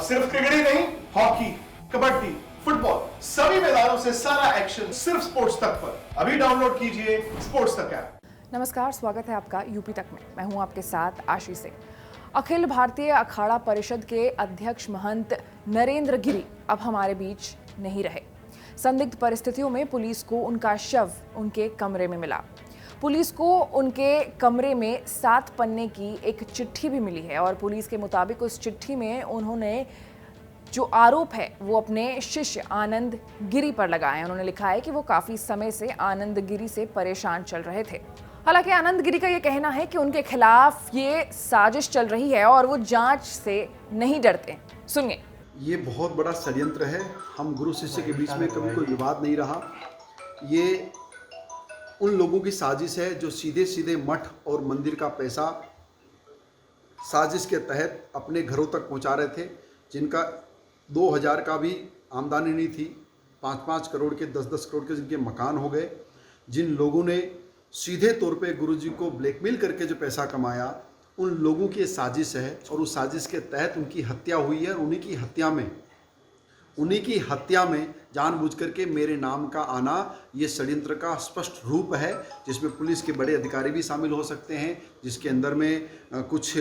सिर्फ क्रिकेट ही नहीं, hockey, kabaddi, football, सभी मैदानों से सारा एक्शन सिर्फ स्पोर्ट्स तक पर। अभी डाउनलोड कीजिए स्पोर्ट्स तक ऐप। नमस्कार, स्वागत है आपका यूपी तक में। मैं हूं आपके साथ आशी सिंह। अखिल भारतीय अखाड़ा परिषद के अध्यक्ष महंत नरेंद्र गिरी अब हमारे बीच नहीं रहे। संदिग्ध परिस्थितियों में पुलिस को उनका शव उनके कमरे में मिला। पुलिस को उनके कमरे में 7 पन्ने की एक चिट्ठी भी मिली है और पुलिस के मुताबिक उस चिट्ठी में उन्होंने जो आरोप है वो अपने शिष्य आनंद गिरी पर लगाए हैं। उन्होंने लिखा है कि वो काफी समय से आनंद गिरी से परेशान चल रहे थे। हालांकि आनंद गिरी का ये कहना है कि उनके खिलाफ ये साजिश चल रही है और वो जांच से नहीं डरते। सुनिए। ये बहुत बड़ा षड्यंत्र है। हम गुरु शिष्य के बीच में कभी कोई विवाद नहीं रहा। ये उन लोगों की साजिश है जो सीधे सीधे मठ और मंदिर का पैसा साजिश के तहत अपने घरों तक पहुंचा रहे थे, जिनका 2000 का भी आमदनी नहीं थी। 5-5 करोड़ के, 10-10 करोड़ के जिनके मकान हो गए। जिन लोगों ने सीधे तौर पे गुरुजी को ब्लैकमेल करके जो पैसा कमाया, उन लोगों की साजिश है और उस साजिश के तहत उनकी हत्या हुई है। उन्हीं की हत्या में जानबूझ करके मेरे नाम का आना ये षड्यंत्र का स्पष्ट रूप है, जिसमें पुलिस के बड़े अधिकारी भी शामिल हो सकते हैं, जिसके अंदर में कुछ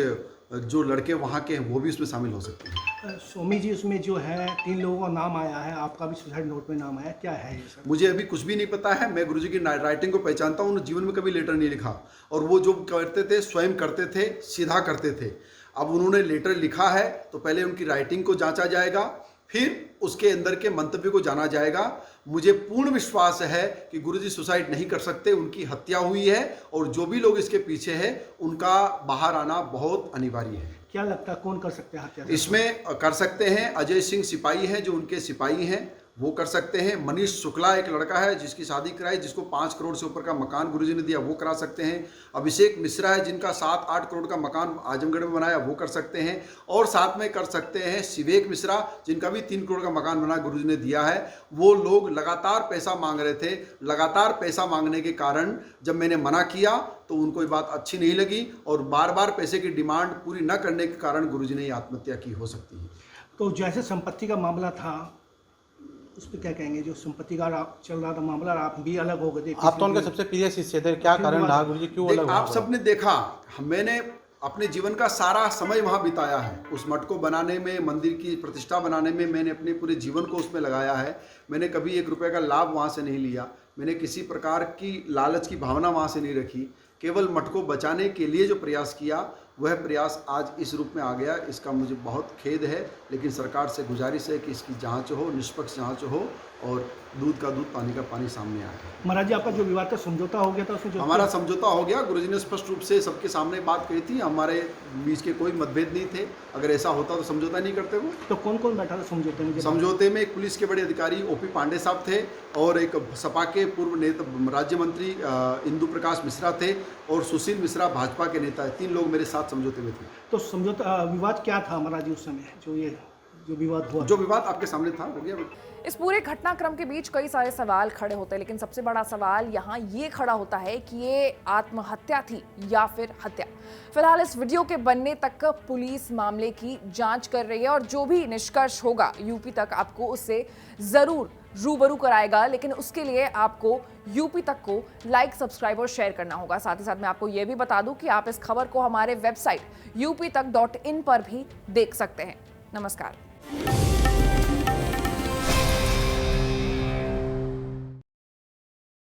जो लड़के वहाँ के हैं वो भी उसमें शामिल हो सकते हैं। स्वामी जी, उसमें जो है 3 लोगों का नाम आया है, आपका भी सुसाइड नोट में नाम आया, क्या है ये सब? मुझे अभी कुछ भी नहीं पता है। मैं गुरुजी की राइटिंग को पहचानता हूँ। उन्होंने जीवन में कभी लेटर नहीं लिखा और वो जो करते थे स्वयं करते थे, सीधा करते थे। अब उन्होंने लेटर लिखा है तो पहले उनकी राइटिंग को जांचा जाएगा, फिर उसके अंदर के मंतव्य को जाना जाएगा। मुझे पूर्ण विश्वास है कि गुरुजी सुसाइड नहीं कर सकते, उनकी हत्या हुई है और जो भी लोग इसके पीछे हैं उनका बाहर आना बहुत अनिवार्य है। क्या लगता है कौन कर सकते हैं हत्या? इसमें कर सकते हैं अजय सिंह सिपाही हैं, जो उनके सिपाही हैं, वो कर सकते हैं। मनीष शुक्ला एक लड़का है जिसकी शादी कराई, जिसको 5 करोड़ से ऊपर का मकान गुरुजी ने दिया, वो करा सकते हैं। अभिषेक मिश्रा है जिनका 7-8 करोड़ का मकान आजमगढ़ में बनाया, वो कर सकते हैं। और साथ में कर सकते हैं शिवेक मिश्रा, जिनका भी 3 करोड़ का मकान बना गुरुजी ने दिया है। वो लोग लगातार पैसा मांग रहे थे। लगातार पैसा मांगने के कारण जब मैंने मना किया तो उनको ये बात अच्छी नहीं लगी और बार बार पैसे की डिमांड पूरी न करने के कारण गुरुजी ने आत्महत्या की हो सकती है। तो जैसे संपत्ति का मामला था, उस पर क्या कहेंगे? जो संपत्ति का चल रहा था मामला, आप भी अलग हो गए थे। आप तो उनके सबसे प्रिय शिष्य थे, क्या कारण रहा गुरुजी, क्यों अलग? आप सबने देखा, मैंने अपने जीवन का सारा समय वहाँ बिताया है। उस मठ को बनाने में, मंदिर की प्रतिष्ठा बनाने में मैंने अपने पूरे जीवन को उसमें लगाया है। मैंने कभी 1 रुपये का लाभ वहाँ से नहीं लिया। मैंने किसी प्रकार की लालच की भावना वहाँ से नहीं रखी। केवल मठ को बचाने के लिए जो प्रयास किया, वह प्रयास आज इस रूप में आ गया। इसका मुझे बहुत खेद है, लेकिन सरकार से गुजारिश है कि इसकी जांच हो, निष्पक्ष जांच हो और दूध का दूध, पानी का पानी सामने आए। महाराज जी, आपका जो विवाद था समझौता हो गया था उसमें? हमारा समझौता हो गया। गुरुजी ने स्पष्ट रूप से सबके सामने बात कही थी। हमारे बीच के कोई मतभेद नहीं थे। अगर ऐसा होता तो समझौता नहीं करते वो। तो कौन कौन बैठा था समझौते में? समझौते में एक पुलिस के बड़े अधिकारी ओपी पांडे साहब थे और एक सपा के पूर्व नेता राज्य मंत्री इंदु प्रकाश मिश्रा थे और सुशील मिश्रा भाजपा के नेता है। 3 लोग मेरे साथ समझौते में थे। तो समझौता विवाद क्या था महाराज जी उस समय, जो विवाद हुआ? जो विवाद आपके सामने था हो गया। इस पूरे घटनाक्रम के बीच कई सारे सवाल खड़े होते हैं, लेकिन सबसे बड़ा सवाल यहाँ ये खड़ा होता है कि ये आत्महत्या थी या फिर हत्या। फिलहाल इस वीडियो के बनने तक पुलिस मामले की जांच कर रही है और जो भी निष्कर्ष होगा यूपी तक आपको उससे जरूर रूबरू कराएगा। लेकिन उसके लिए आपको यूपी तक को लाइक, सब्सक्राइब और शेयर करना होगा। साथ ही साथ मैं आपको यह भी बता दूं कि आप इस खबर को हमारे वेबसाइट uptak.in पर भी देख सकते हैं। नमस्कार।